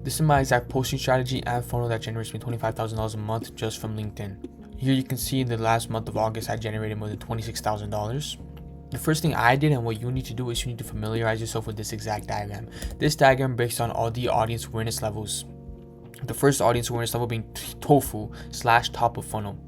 This is my exact posting strategy and funnel that generates me $25,000 a month just from LinkedIn. Here you can see in the last month of August, I generated more than $26,000. The first thing I did, and what you need to do, is you need to familiarize yourself with this exact diagram. This diagram breaks down all the audience awareness levels. The first audience awareness level being tofu / top of funnel.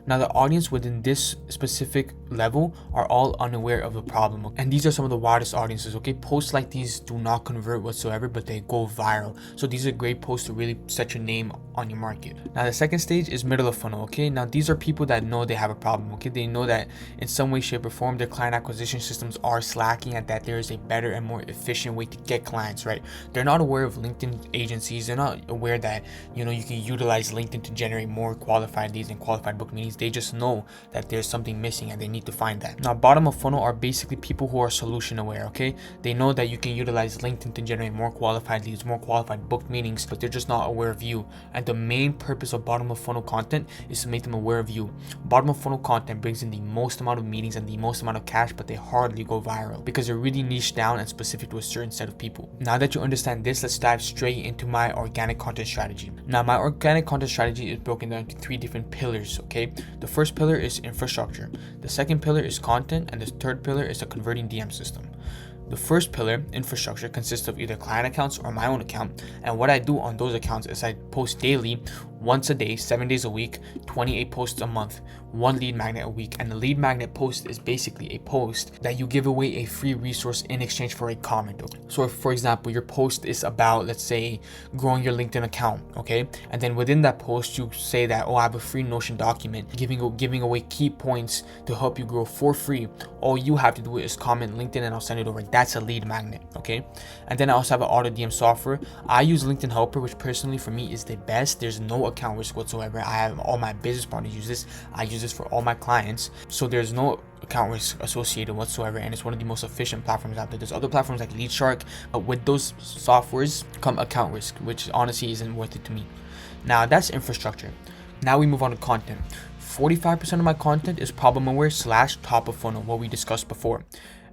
Now the audience within this specific level are all unaware of the problem. And these are some of the wildest audiences, okay? Posts like these do not convert whatsoever, but they go viral. So these are great posts to really set your name on your market. Now the second stage is middle of funnel, okay? Now these are people that know they have a problem, okay? They know that in some way, shape, or form, their client acquisition systems are slacking and that there is a better and more efficient way to get clients, right? They're not aware of LinkedIn agencies. They're not aware that, you can utilize LinkedIn to generate more qualified leads and qualified book meetings. They just know that there's something missing and they need to find that. Now, bottom of funnel are basically people who are solution aware, okay? They know that you can utilize LinkedIn to generate more qualified leads, more qualified booked meetings, but they're just not aware of you. And the main purpose of bottom of funnel content is to make them aware of you. Bottom of funnel content brings in the most amount of meetings and the most amount of cash, but they hardly go viral because they're really niche down and specific to a certain set of people. Now that you understand this, let's dive straight into my organic content strategy. Now, my organic content strategy is broken down into 3 different pillars, okay? The first pillar is infrastructure, the second pillar is content, and the third pillar is a converting DM system. The first pillar, infrastructure, consists of either client accounts or my own account, and what I do on those accounts is I post daily, once a day, 7 days a week, 28 posts a month, 1 lead magnet a week. And the lead magnet post is basically a post that you give away a free resource in exchange for a comment. So if, for example, your post is about, let's say, growing your LinkedIn account, okay? And then within that post, you say that, I have a free Notion document giving away key points to help you grow for free. All you have to do is comment LinkedIn and I'll send it over. That's a lead magnet, okay? And then I also have an auto DM software. I use LinkedIn Helper, which personally for me is the best. There's no account risk whatsoever. I have all my business partners use this. I use this for all my clients. So there's no account risk associated whatsoever, and it's one of the most efficient platforms out there. There's other platforms like LeadShark, but with those softwares come account risk, which honestly isn't worth it to me. Now that's infrastructure. Now we move on to content. 45% of my content is problem aware / top of funnel, what we discussed before.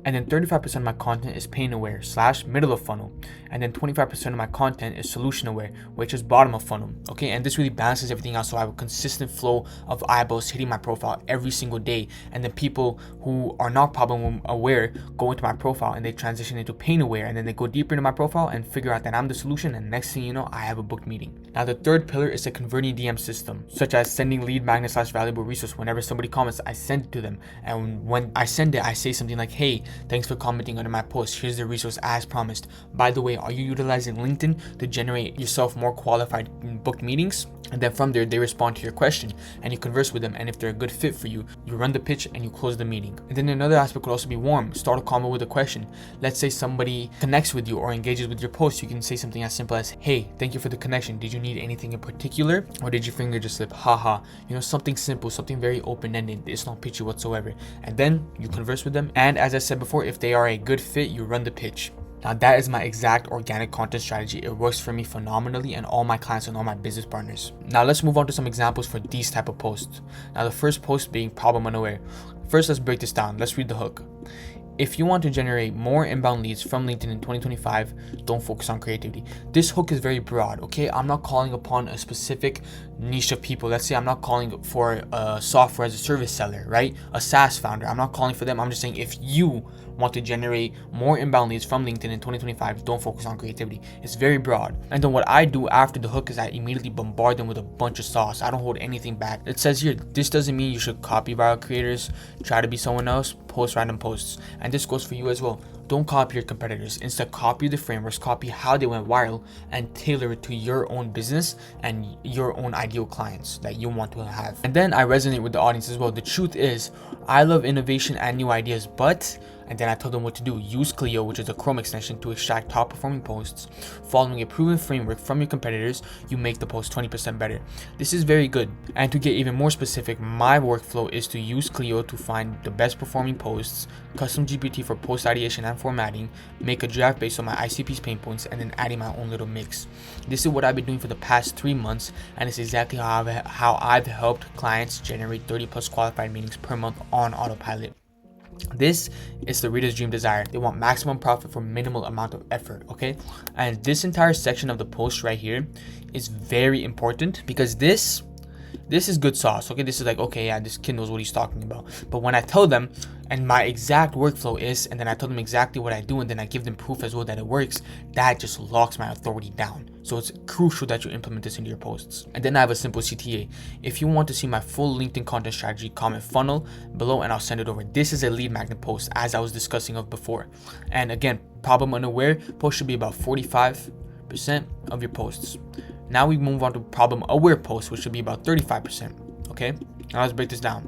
And then 35% of my content is pain aware / middle of funnel. And then 25% of my content is solution aware, which is bottom of funnel. Okay, and this really balances everything out, so I have a consistent flow of eyeballs hitting my profile every single day. And then people who are not problem aware go into my profile and they transition into pain aware, and then they go deeper into my profile and figure out that I'm the solution, and next thing you know, I have a booked meeting. Now the third pillar is a converting DM system, such as sending lead magnet / valuable resource. Whenever somebody comments, I send it to them, and when I send it, I say something like, hey, thanks for commenting under my post. Here's the resource as promised. By the way, are you utilizing LinkedIn to generate yourself more qualified booked meetings? And then from there, they respond to your question and you converse with them. And if they're a good fit for you, you run the pitch and you close the meeting. And then another aspect could also be warm. Start a convo with a question. Let's say somebody connects with you or engages with your post. You can say something as simple as, hey, thank you for the connection. Did you need anything in particular? Or did your finger just slip? Haha. Something simple, something very open-ended. It's not pitchy whatsoever. And then you converse with them. And as I said before, if they are a good fit, you run the pitch. Now that is my exact organic content strategy. It works for me phenomenally and all my clients and all my business partners. Now let's move on to some examples for these type of posts. Now the first post being problem unaware. First, let's break this down. Let's read the hook. If you want to generate more inbound leads from LinkedIn in 2025, don't focus on creativity. This hook is very broad, okay? I'm not calling upon a specific niche of people. Let's say I'm not calling for a software as a service seller, right? A SaaS founder. I'm not calling for them. I'm just saying if you want to generate more inbound leads from LinkedIn in 2025, don't focus on creativity. It's very broad. And then what I do after the hook is I immediately bombard them with a bunch of sauce. I don't hold anything back. It says here, this doesn't mean you should copy viral creators, try to be someone else, post random posts. And this goes for you as well. Don't copy your competitors. Instead, copy the frameworks, copy how they went viral, and tailor it to your own business and your own ideal clients that you want to have. And then I resonate with the audience as well. The truth is, I love innovation and new ideas, but and then I told them what to do. Use Clio, which is a Chrome extension, to extract top performing posts. Following a proven framework from your competitors, you make the post 20% better. This is very good. And to get even more specific, my workflow is to use Clio to find the best performing posts, custom GPT for post ideation and formatting, make a draft based on my ICP's pain points, and then adding my own little mix. This is what I've been doing for the past 3 months, and it's exactly how I've helped clients generate 30 plus qualified meetings per month on autopilot. This is the reader's dream desire. They want maximum profit for minimal amount of effort, okay? And this entire section of the post right here is very important because this is good sauce, okay? This is like, okay, yeah, this kid knows what he's talking about. But when I tell them, and my exact workflow is, and then I tell them exactly what I do, and then I give them proof as well that it works, that just locks my authority down. So it's crucial that you implement this into your posts. And then I have a simple CTA. If you want to see my full LinkedIn content strategy, comment funnel below and I'll send it over. This is a lead magnet post, as I was discussing of before. And again, problem unaware post should be about 45% of your posts. Now we move on to problem aware posts, which should be about 35%. Okay, now let's break this down.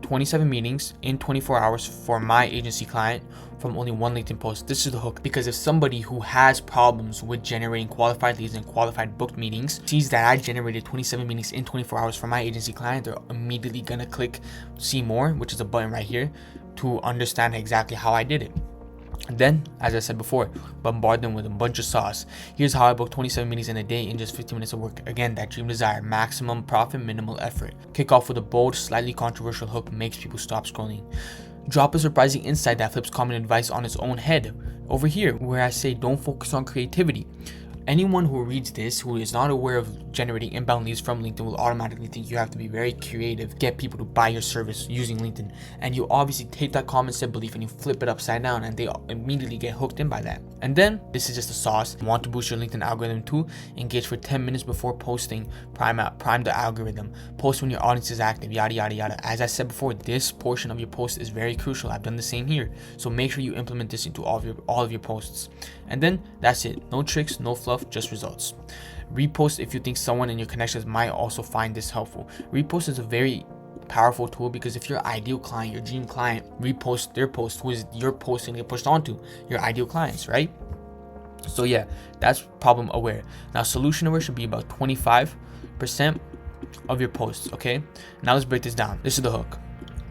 27 meetings in 24 hours for my agency client from only one LinkedIn post. This is the hook, because if somebody who has problems with generating qualified leads and qualified booked meetings sees that I generated 27 meetings in 24 hours for my agency client, they're immediately gonna click see more, which is a button right here, to understand exactly how I did it. And then, as I said before, bombard them with a bunch of sauce. Here's how I book 27 meetings in a day in just 15 minutes of work. Again, that dream desire, maximum profit, minimal effort. Kick off with a bold, slightly controversial hook, makes people stop scrolling. Drop a surprising insight that flips common advice on its own head. Over here, where I say don't focus on creativity. Anyone who reads this who is not aware of generating inbound leads from LinkedIn will automatically think you have to be very creative, get people to buy your service using LinkedIn. And you obviously take that common sense belief and you flip it upside down, and they immediately get hooked in by that. And then this is just a sauce. You want to boost your LinkedIn algorithm too? Engage for 10 minutes before posting. Prime the algorithm. Post when your audience is active. Yada yada yada. As I said before, this portion of your post is very crucial. I've done the same here. So make sure you implement this into all of your posts. And then that's it. No tricks, no fluff, just results. Repost if you think someone in your connections might also find this helpful. Repost is a very powerful tool, because if your ideal client, your dream client, repost their post, who is your post going to get pushed onto? Your ideal clients, right? So yeah, that's problem aware. Now solution aware should be about 25% of your posts, okay? Now let's break this down. This is the hook.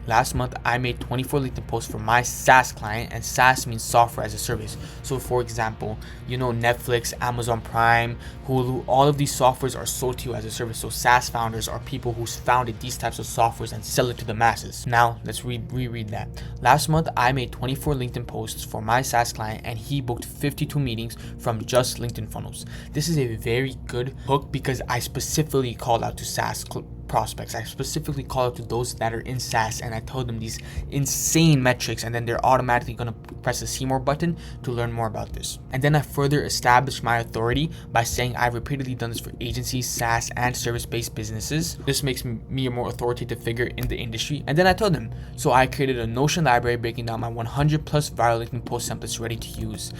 Last month, I made 24 LinkedIn posts for my SaaS client, and SaaS means software as a service. So for example, you know, Netflix, Amazon Prime, Hulu, all of these softwares are sold to you as a service. So SaaS founders are people who founded these types of softwares and sell it to the masses. Now let's reread that. Last month, I made 24 LinkedIn posts for my SaaS client, and he booked 52 meetings from just LinkedIn funnels. This is a very good hook because I specifically called out to SaaS prospects. I specifically call out to those that are in SaaS, and I told them these insane metrics, and then they're automatically going to press the see more button to learn more about this. And then I further established my authority by saying I've repeatedly done this for agencies, SaaS, and service-based businesses. This makes me a more authoritative figure in the industry. And then I told them, so I created a Notion library breaking down my 100 plus viral LinkedIn post templates ready to use.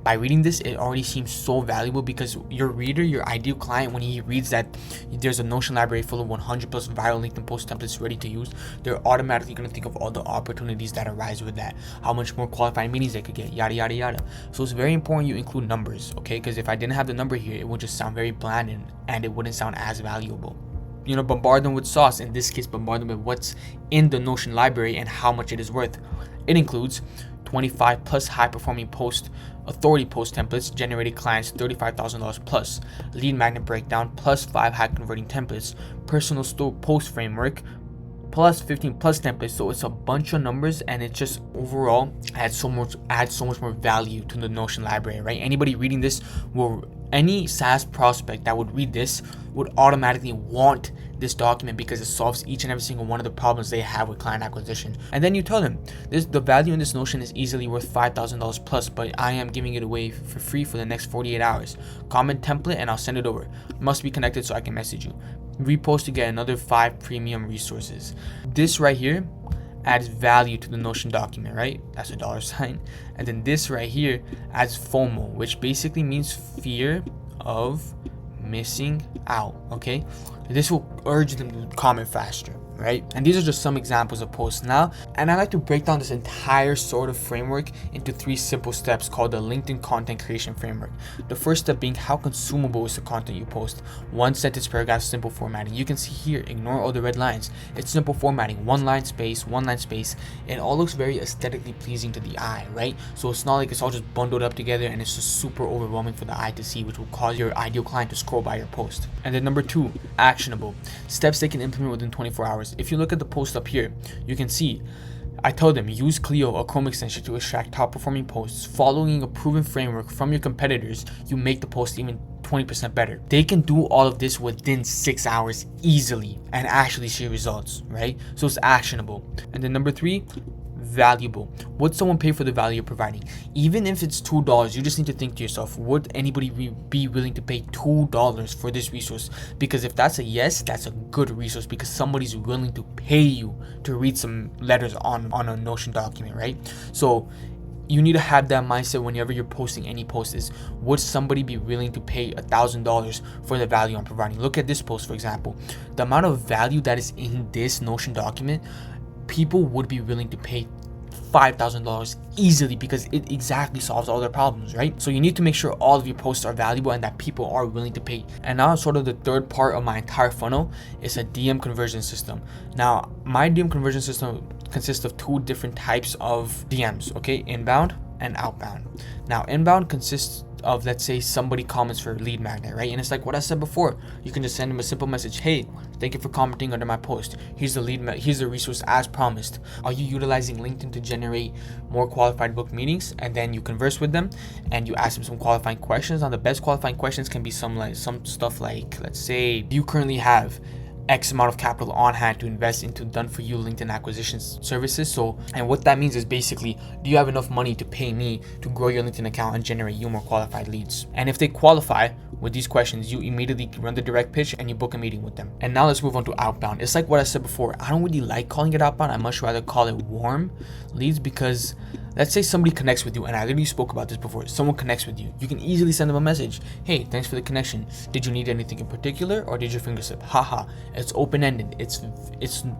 By reading this, it already seems so valuable, because your reader, your ideal client, when he reads that there's a Notion library full of 100 plus viral LinkedIn post templates ready to use, they're automatically going to think of all the opportunities that arise with that, how much more qualified meetings they could get, yada yada yada. So it's very important you include numbers, okay? Because if I didn't have the number here, it would just sound very bland and it wouldn't sound as valuable. You know, bombard them with sauce. In this case, bombard them with what's in the Notion library and how much it is worth. It includes 25 plus high-performing authority post templates, generated clients $35,000 plus, lead magnet breakdown plus 5 high-converting templates, personal store post framework plus 15 plus templates. So it's a bunch of numbers, and it just overall adds so much more value to the Notion library, right? Any SaaS prospect that would read this would automatically want this document, because it solves each and every single one of the problems they have with client acquisition. And then you tell them the value in this Notion is easily worth $5,000 plus, but I am giving it away for free for the next 48 hours. Comment template and I'll send it over. Must be connected so I can message you. Repost to get another 5 premium resources. This right here adds value to the Notion document, right? That's a $. And then this right here adds FOMO, which basically means fear of missing out, okay? This will urge them to comment faster, right? And these are just some examples of posts now. And I like to break down this entire sort of framework into 3 simple steps called the LinkedIn content creation framework. The first step being, how consumable is the content you post? 1 sentence paragraph, simple formatting. You can see here, ignore all the red lines. It's simple formatting, 1 line space, 1 line space. It all looks very aesthetically pleasing to the eye, right? So it's not like it's all just bundled up together and it's just super overwhelming for the eye to see, which will cause your ideal client to scroll by your post. And then number 2, actionable. Steps they can implement within 24 hours. If you look at the post up here, you can see I tell them use Clio, a Chrome extension, to extract top performing posts. Following a proven framework from your competitors, you make the post even 20% better. They can do all of this within 6 hours easily and actually see results, right? So it's actionable. And then number 3, valuable. Would someone pay for the value you're providing? Even if it's $2, you just need to think to yourself, would anybody be willing to pay $2 for this resource? Because if that's a yes, that's a good resource, because somebody's willing to pay you to read some letters on a Notion document, right? So you need to have that mindset whenever you're posting any post is, would somebody be willing to pay $1,000 for the value I'm providing? Look at this post, for example. The amount of value that is in this Notion document, people would be willing to pay $5,000 easily, because it exactly solves all their problems, right? So you need to make sure all of your posts are valuable and that people are willing to pay. And now sort of the third part of my entire funnel is a DM conversion system. Now my DM conversion system consists of 2 different types of DMs, okay? Inbound and outbound. Now inbound consists of, let's say somebody comments for lead magnet, right? And it's like what I said before, you can just send them a simple message. Hey, thank you for commenting under my post. Here's the here's the resource as promised. Are you utilizing LinkedIn to generate more qualified book meetings? And then you converse with them and you ask them some qualifying questions. Now the best qualifying questions can be some stuff like, let's say, do you currently have X amount of capital on hand to invest into done-for-you LinkedIn acquisition services? So, and what that means is basically, do you have enough money to pay me to grow your LinkedIn account and generate you more qualified leads? And if they qualify with these questions, you immediately run the direct pitch and you book a meeting with them. And now let's move on to outbound. It's like what I said before, I don't really like calling it outbound. I much rather call it warm leads, because let's say somebody connects with you, and I literally spoke about this before. Someone connects with you, you can easily send them a message. Hey, thanks for the connection. Did you need anything in particular, or did your finger slip? Haha. It's open-ended. It's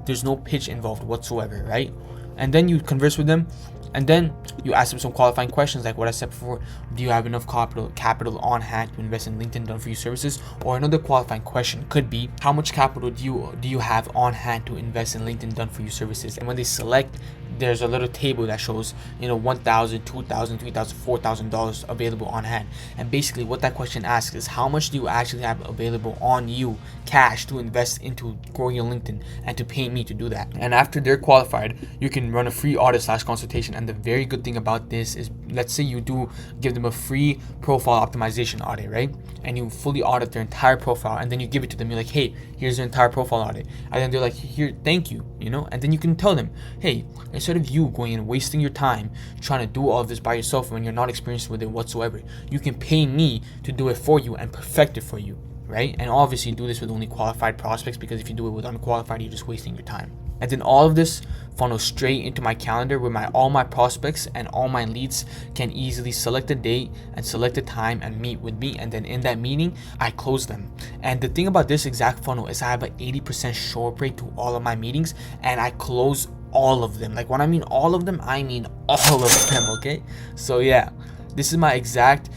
there's no pitch involved whatsoever, right? And then you converse with them, and then you ask them some qualifying questions like what I said before. Do you have enough capital on hand to invest in LinkedIn done for you services? Or another qualifying question could be, how much capital do you have on hand to invest in LinkedIn done for you services? And when they select, there's a little table that shows, $1,000, $2,000, $3,000, $4,000 available on hand. And basically what that question asks is, how much do you actually have available on you, cash, to invest into growing your LinkedIn and to pay me to do that? And after they're qualified, you can run a free audit / consultation. And the very good thing about this is, let's say you do give them a free profile optimization audit, right? And you fully audit their entire profile, and then you give it to them. You're like, hey, here's your entire profile audit. And then they're like, here, thank you, and then you can tell them, hey, instead of you going and wasting your time trying to do all of this by yourself when you're not experienced with it whatsoever, you can pay me to do it for you and perfect it for you, right? And obviously do this with only qualified prospects, because if you do it with unqualified, you're just wasting your time. And then all of this funnels straight into my calendar, where all my prospects and all my leads can easily select a date and select a time and meet with me. And then in that meeting, I close them. And the thing about this exact funnel is I have an 80% show up rate to all of my meetings, and I close all of them. Like when I mean all of them, I mean all of them, okay? So yeah, this is my exact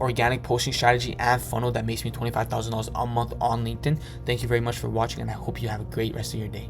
organic posting strategy and funnel that makes me $25,000 a month on LinkedIn. Thank you very much for watching, and I hope you have a great rest of your day.